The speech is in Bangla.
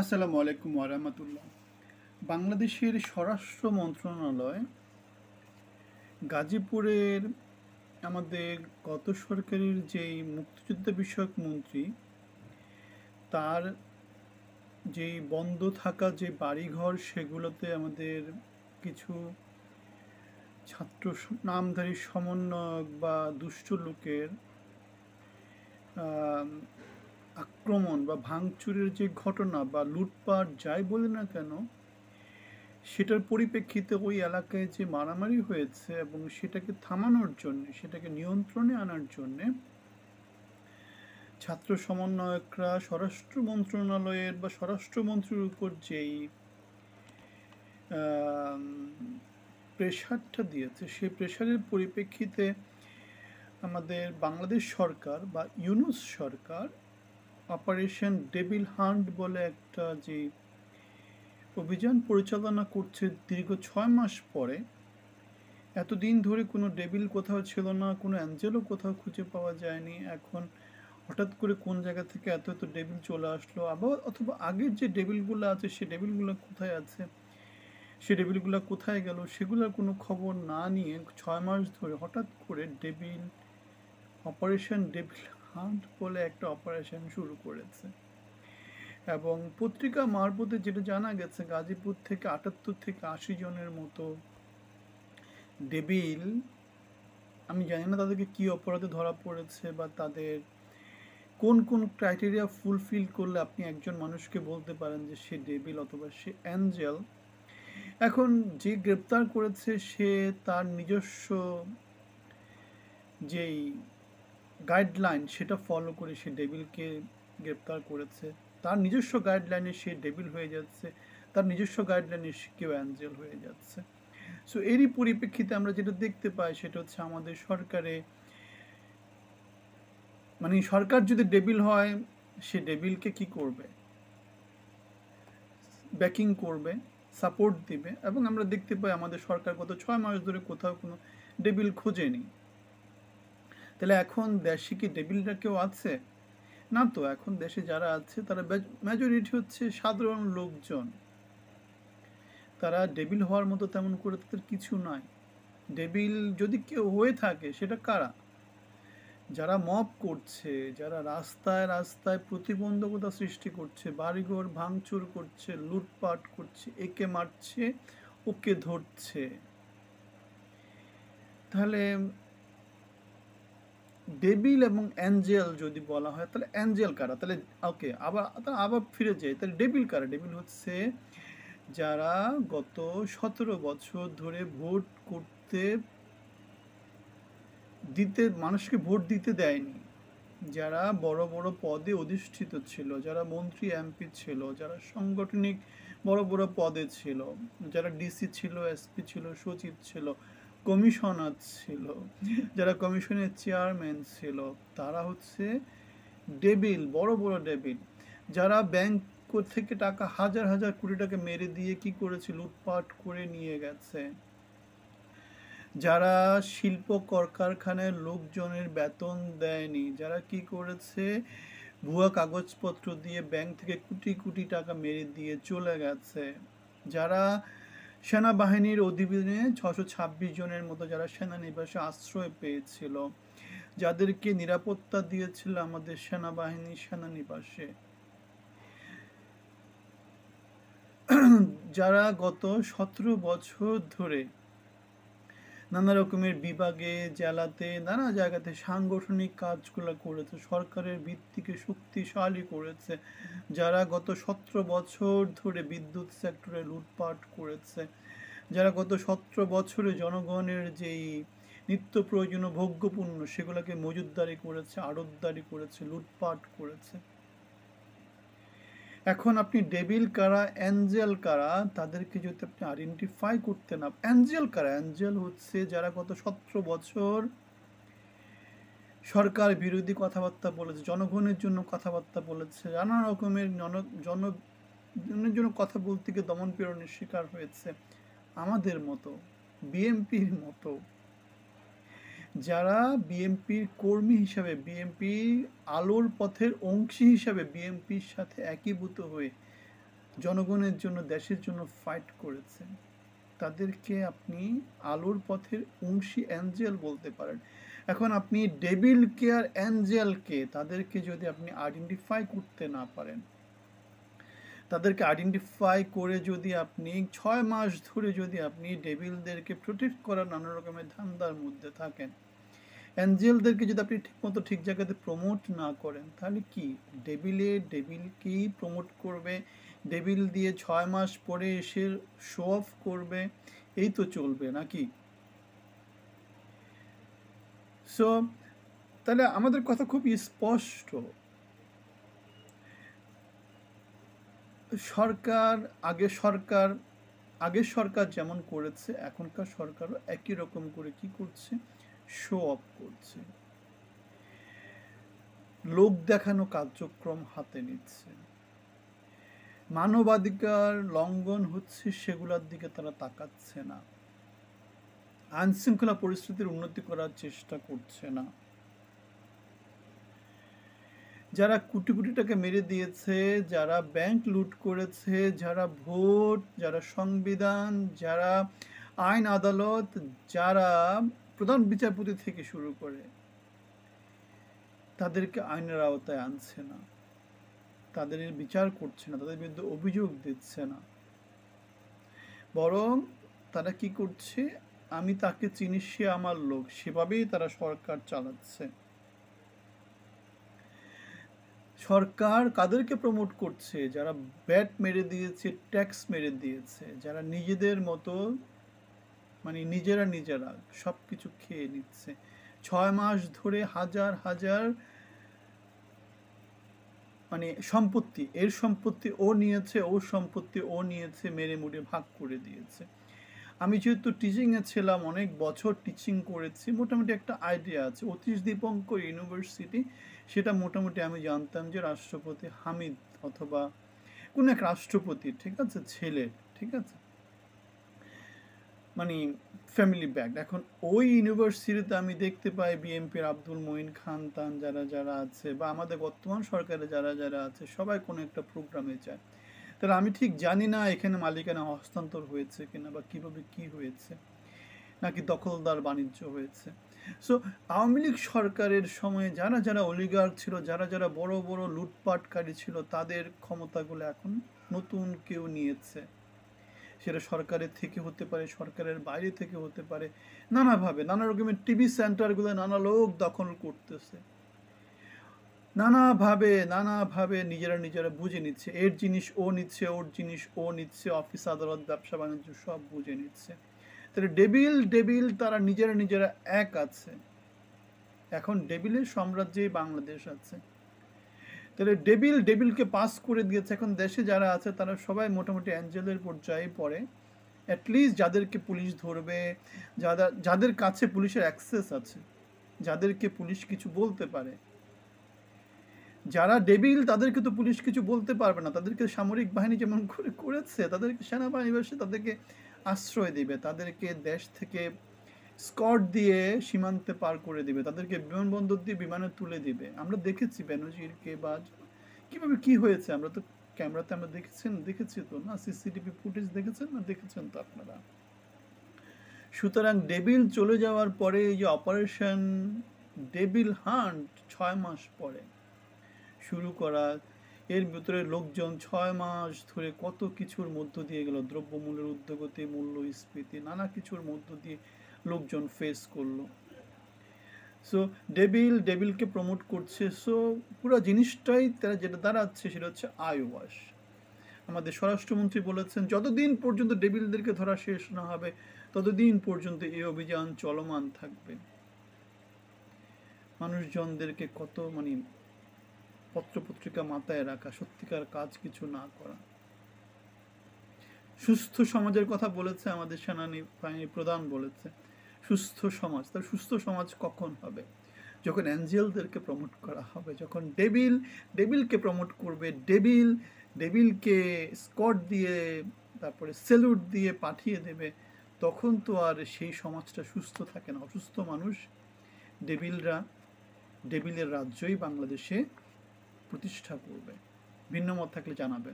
আসসালামু আলাইকুম ওয়ারাহমাতুল্লাহ। বাংলাদেশের স্বরাষ্ট্র মন্ত্রণালয় গাজীপুরের আমাদের গত সরকারের যেই মুক্তিযুদ্ধ বিষয়ক মন্ত্রী, তার যেই বন্ধ থাকা যে বাড়িঘর সেগুলোতে আমাদের কিছু ছাত্র নামধারী সমন্বয়ক বা দুষ্ট লোকের আম, আক্রমণ বা ভাঙচুরের যে ঘটনা বা লুটপাট যাই বলি না কেন, সেটার পরিপ্রেক্ষিতে ওই এলাকায় যে মারামারি হয়েছে এবং সেটাকে থামানোর জন্য, সেটাকে নিয়ন্ত্রণে আনার জন্য ছাত্র সমন্বয়করা স্বরাষ্ট্র মন্ত্রণালয়ের বা স্বরাষ্ট্রমন্ত্রীর উপর যেই প্রেশারটা দিয়েছে, সেই প্রেশারের পরিপ্রেক্ষিতে আমাদের বাংলাদেশ সরকার বা ইউনূস সরকার অপারেশন ডেভিল হান্ট বলে একটা যে অভিযান পরিচালনা করছে দীর্ঘ 6 মাস পরে। এতদিন ধরে কোনো ডেভিল কোথাও ছিল না, কোনো অ্যাঞ্জেলও কোথাও খুঁজে পাওয়া যায়নি। এখন হঠাৎ করে কোন জায়গা থেকে এত এত ডেভিল চলে আসলো, আবার অথবা আগের যে ডেভিলগুলো আছে সে ডেভিলগুলো কোথায় আছে, সে ডেভিলগুলো কোথায় গেল, সেগুলোর কোনো খবর না নিয়ে 6 মাস ধরে হঠাৎ করে ডেভিল অপারেশন ডেভিল হান্ট বলে একটা অপারেশন শুরু করেছে। এবং পত্রিকা মারফতে যেটা জানা গেছে, গাজীপুর থেকে 78 থেকে 80 জনের মতো ডেভিল, আমি জানি না তাদেরকে কি অপরাধে ধরা পড়েছে বা তাদের কোন কোন ক্রাইটেরিয়া ফুলফিল করলে আপনি একজন মানুষকে বলতে পারেন যে সে ডেভিল অথবা সে অ্যাঞ্জেল। এখন যে গ্রেপ্তার করেছে সে তার নিজস্ব যেই গাইডলাইন সেটা ফলো করে সে ডেভিলকে গ্রেপ্তার করেছে। তার নিজস্ব গাইডলাইনে সে ডেভিল হয়ে যাচ্ছে, তার নিজস্ব গাইডলাইনে সে কেউ অ্যাঞ্জেল হয়ে যাচ্ছে। সো এরই পরিপ্রেক্ষিতে আমরা যেটা দেখতে পাই সেটা হচ্ছে আমাদের সরকারে, মানে সরকার যদি ডেভিল হয় সে ডেভিলকে কি করবে, ব্যাকিং করবে, সাপোর্ট দিবে। এবং আমরা দেখতে পাই আমাদের সরকার গত 6 মাস ধরে কোথাও কোনো ডেভিল খোঁজেনি। তাহলে এখন দেশে কি ডেভিলরা কেউ আছে? না তো। এখন দেশে যারা আছে তারা মেজরিটি হচ্ছে সাধারণ লোকজন। তারা ডেভিল হওয়ার মতো তেমন করে তাদের কিছু নাই। ডেভিল যদি কেউ হয়ে থাকে সেটা কারা? যারা মব করছে, যারা রাস্তায় রাস্তায় প্রতিবন্ধকতা সৃষ্টি করছে, বাড়িঘর ভাঙচুর করছে, লুটপাট করছে, একে মারছে, ওকে ধরছে। তাহলে ডেভিল এবং অ্যাঞ্জেল যদি বলা হয়, তাহলে অ্যাঞ্জেল কারা? তাহলে ওকে, আবার আবার ফিরে যাই, তাহলে ডেভিল কারা? ডেভিল হচ্ছে যারা গত 17 বছর ধরে ভোট করতে দিতে, মানুষকে ভোট দিতে দেয়নি, যারা বড় বড় পদে অধিষ্ঠিত ছিল, যারা মন্ত্রী এমপি ছিল, যারা সাংগঠনিক বড় বড় পদে ছিল, যারা ডিসি ছিল, এসপি ছিল, সচিব ছিল, কমিশনার ছিল, যারা কমিশনের চেয়ারম্যান ছিল, তারা হচ্ছে ডেভিল, বড় বড় ডেভিল। যারা ব্যাংক থেকে টাকা হাজার হাজার কোটি টাকা মেরে দিয়ে কি করেছে, লুটপাট করে নিয়ে গেছে। যারা শিল্প কলকারখানায় লোকজনের বেতন দেয়নি, যারা কি করেছে, ভুয়া কাগজপত্র দিয়ে ব্যাংক থেকে কোটি কোটি টাকা মেরে দিয়ে চলে গেছে। যারা সেনাবাহিনীর অধীনে 626 জনের মতো যারা সেনানিবাসে আশ্রয় পেয়েছিল, যাদেরকে নিরাপত্তা দিয়েছিল আমাদের সেনাবাহিনী সেনানিবাসে, যারা গত 17 বছর ধরে নানা রকমের বিভাগে, জেলাতে, নানা জায়গাতে সাংগঠনিক কাজগুলো করেছে, সরকারের ভিত্তিকে শক্তিশালী করেছে, যারা গত 17 বছর ধরে বিদ্যুৎ সেক্টরে লুটপাট করেছে, যারা গত 17 বছরে জনগণের যেই নিত্য প্রয়োজনীয় ভোগ্যপণ্য সেগুলোকে মজুতদারি করেছে, আড়তদারি করেছে, লুটপাট করেছে। এখন আপনি ডেভিল কারা, অ্যাঞ্জেল কারা, তাদেরকে যদি আপনি আইডেন্টিফাই করতে না, অ্যাঞ্জেল কারা? অ্যাঞ্জেল হচ্ছে যারা গত 17 বছর সরকার বিরোধী কথাবার্তা বলেছে, জনগণের জন্য কথাবার্তা বলেছে, নানা রকমের জনের জন্য কথা বলতে গিয়ে দমন পীড়নের শিকার হয়েছে, আমাদের মতো, বিএমপির মতো, যারা বিএমপির কর্মী হিসাবে, বিএমপি আলোর পথের অংশী হিসাবে বিএমপির সাথে একীভূত হয়ে জনগণের জন্য, দেশের জন্য ফাইট করেছে, তাদেরকে আপনি আলোর পথের অংশী অ্যাঞ্জেল বলতে পারেন। এখন আপনি ডেভিলকে আর অ্যাঞ্জেলকে, তাদেরকে যদি আপনি আইডেন্টিফাই করতে না পারেন, তাদেরকে আইডেন্টিফাই করে যদি আপনি 6 মাস ধরে যদি আপনি ডেভিলদেরকে প্রোটেক্ট করার নানা রকমের ধান্দার মধ্যে থাকেন, অ্যাঞ্জেলদেরকে যদি আপনি ঠিকমতো ঠিক জায়গাতে প্রমোট না করেন, তাহলে কি ডেভিলকেই প্রমোট করবে, ডেভিল দিয়ে 6 মাস পরে এসে শো অফ করবে, এই তো চলবে নাকি? সো তাহলে আমাদের কথা খুব স্পষ্ট, সরকার আগের সরকার যেমন করেছে, এখনকার সরকারও একই রকম করে কি করছে, শো অফ করছে, লোক দেখানো কার্যক্রম হাতে নিচ্ছে। মানবাধিকার লঙ্ঘন হচ্ছে সেগুলোর দিকে তারা তাকাচ্ছে না, আইনশৃঙ্খলা পরিস্থিতির উন্নতি করার চেষ্টা করছে না। যারা কোটি কোটি টাকা মেরে দিয়েছে, যারা ব্যাংক লুট করেছে, যারা ভোট, যারা সংবিধান, যারা আইন আদালত, যারা প্রধান বিচারপতি থেকে শুরু করে, তাদেরকে আইনের আওতায় আনছে না, তাদের বিচার করছে না, তাদের বিরুদ্ধে অভিযোগ দিচ্ছে না, বরং তারা কি করছে, আমি তাকে চিনি, সে আমার লোক, সেভাবেই তারা সরকার চালাচ্ছে। সরকার কাদেরকে প্রমোট করছে? যারা ব্যাট মেরে দিয়েছে, ট্যাক্স মেরে দিয়েছে, যারা নিজেদের মতো মানে নিজেরা সব কিছু খেয়ে নিচ্ছে। 6 মাস ধরে হাজার হাজার মানে সম্পত্তি, এর সম্পত্তি ও নিয়েছে, ওর সম্পত্তি ও নিয়েছে, মেরে মুড়ে ভাগ করে দিয়েছে। আমি যেহেতু টিচিংয়ে ছিলাম, অনেক বছর টিচিং করেছি, মোটামুটি একটা আইডিয়া আছে। অতীশ দীপঙ্কর ইউনিভার্সিটি, সেটা মোটামুটি আমি জানতাম যে রাষ্ট্রপতি হামিদ অথবা কোন এক রাষ্ট্রপতি, ঠিক আছে, ছেলে, ঠিক আছে, মানে ফ্যামিলি ব্যাগ। এখন ওই ইউনিভার্সিটিতে আমি দেখতে পাই বিএনপির আব্দুল মঈন খান তান যারা যারা আছে, বা আমাদের বর্তমান সরকারে যারা যারা আছে, সবাই কোনো একটা প্রোগ্রামে যায়। তাহলে আমি ঠিক জানি না এখানে মালিকানা হস্তান্তর হয়েছে কিনা, বা কিভাবে কি হয়েছে, নাকি দখলদার বাণিজ্য হয়েছে। সো আওয়ামী লীগ সরকারের সময়ে যারা যারা অলিগার্ক ছিল, যারা যারা বড় বড় লুটপাটকারী ছিল, তাদের ক্ষমতাগুলো এখন নতুন কেউ নিয়েছে। সেটা সরকারের থেকে হতে পারে, সরকারের বাইরে থেকে হতে পারে, নানাভাবে, নানা রকমের টিভি সেন্টারগুলো নানা লোক দখল করতেছে, নানাভাবে নিজেরা বুঝে নিচ্ছে, এর জিনিস ও নিচ্ছে, ওর জিনিস ও নিচ্ছে, অফিস আদালত ব্যবসা বাণিজ্য সব বুঝে নিচ্ছে। তাহলে ডেবিল তারা নিজেরা এক আছে। এখন ডেবিলের সাম্রাজ্যেই বাংলাদেশ আছে। তাহলে ডেবিলকে পাস করে দিয়েছে। এখন দেশে যারা আছে তারা সবাই মোটামুটি অ্যাঞ্জেলের পর্যায়ে পড়ে। অ্যাটলিস্ট যাদেরকে পুলিশ ধরবে, যাদের কাছে পুলিশের অ্যাক্সেস আছে, যাদেরকে পুলিশ কিছু বলতে পারে। যারা ডেবিল তাদেরকে তো পুলিশ কিছু বলতে পারবে না, তাদেরকে সামরিক বাহিনী যেমন করেছে, তাদেরকে সেনাবাহিনী এসে তাদেরকে আশ্রয় দিবে, তাদেরকে দেশ থেকে স্কট দিয়ে সীমান্তে পার করে দিবে, তাদেরকে বিমানবন্দর দিয়ে বিমানে তুলে দিবে। আমরা দেখেছি বেনজিরকে, বা কিভাবে কি হয়েছে, আমরা তো ক্যামেরাতে আমরা দেখেছি তো না, সিসিটিভি ফুটেজ দেখেছেন না, দেখেছেন তো আপনারা। সুতরাং ডেবিল চলে যাওয়ার পরে এই যে অপারেশন ডেবিল হান্ট 6 মাস পরে শুরু করা, এর ভিতরে লোকজন 6 মাস ধরে কত কিছুর মধ্য দিয়ে গেল, দ্রব্যমূল্যের ঊর্ধ্বগতি, মূল্যস্ফীতি, নানা কিছুর মধ্য দিয়ে লোকজন ফেস করলো। সো ডেবিলকে প্রমোট করছে। সো পুরো জিনিসটাই তারা যেটা দাঁড়াচ্ছে সেটা হচ্ছে আইওয়াশ। আমাদের স্বরাষ্ট্রমন্ত্রী বলেছেন, যতদিন পর্যন্ত ডেবিলদেরকে ধরা শেষ না হবে ততদিন পর্যন্ত এই অভিযান চলমান থাকবে। মানুষজনদেরকে কত পত্রপত্রিকা মাথায় রাখা, সত্যিকার কাজ কিছু না করা। সুস্থ সমাজের কথা বলেছে আমাদের সেনাবাহিনী প্রধান, বলেছে সুস্থ সমাজ। তার সুস্থ সমাজ কখন হবে? যখন অ্যাঞ্জেলদেরকে প্রমোট করা হবে, যখন ডেবিলকে প্রমোট করবে, ডেবিলকে স্কট দিয়ে, তারপরে সেলুট দিয়ে পাঠিয়ে দেবে, তখন তো আর সেই সমাজটা সুস্থ থাকে না। অসুস্থ মানুষ, ডেবিলের রাজ্যই বাংলাদেশে প্রতিষ্ঠা করবে। ভিন্ন মত থাকলে জানাবেন।